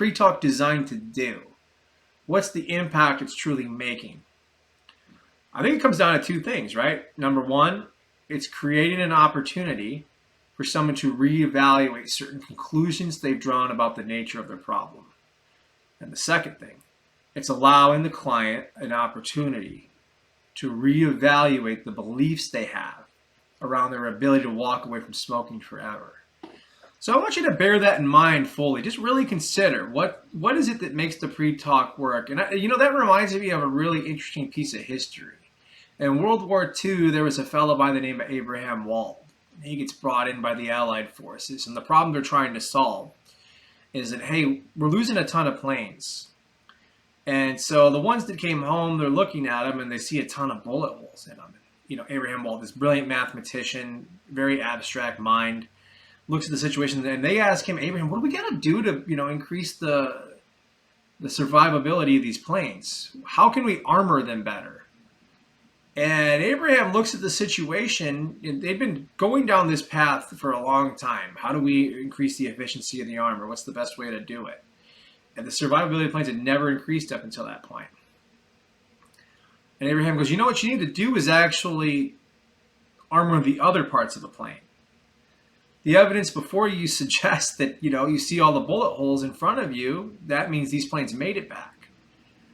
pre-talk designed to do? What's the impact it's truly making? I think it comes down to two things, right? Number one, it's creating an opportunity for someone to reevaluate certain conclusions they've drawn about the nature of their problem. And the second thing, it's allowing the client an opportunity to reevaluate the beliefs they have around their ability to walk away from smoking forever. So I want you to bear that in mind fully. Just really consider what is it that makes the pre-talk work. And that reminds me of a really interesting piece of history. In World War II, there was a fellow by the name of Abraham Wald. He gets brought in by the Allied forces, and the problem they're trying to solve is that, hey, we're losing a ton of planes. And so the ones that came home, they're looking at them and they see a ton of bullet holes in them. Abraham Wald, this brilliant mathematician, very abstract mind, looks at the situation and they ask him, Abraham, what do we got to do to, increase the survivability of these planes? How can we armor them better? And Abraham looks at the situation, and they've been going down this path for a long time. How do we increase the efficiency of the armor? What's the best way to do it? And the survivability of planes had never increased up until that point. And Abraham goes, what you need to do is actually armor the other parts of the plane. The evidence before you suggests that, you see all the bullet holes in front of you. That means these planes made it back.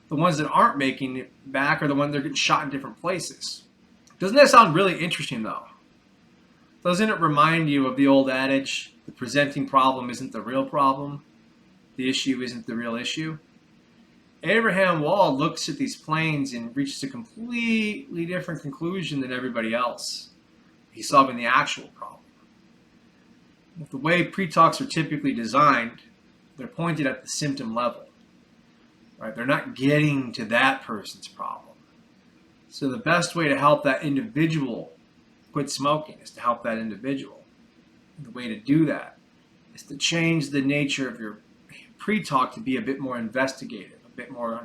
The ones that aren't making it back are the ones that are getting shot in different places. Doesn't that sound really interesting, though? Doesn't it remind you of the old adage, the presenting problem isn't the real problem? The issue isn't the real issue? Abraham Wald looks at these planes and reaches a completely different conclusion than everybody else. He's solving the actual problem. The way pre-talks are typically designed, they're pointed at the symptom level. Right? They're not getting to that person's problem. So the best way to help that individual quit smoking is to help that individual. And the way to do that is to change the nature of your pre-talk to be a bit more investigative, a bit more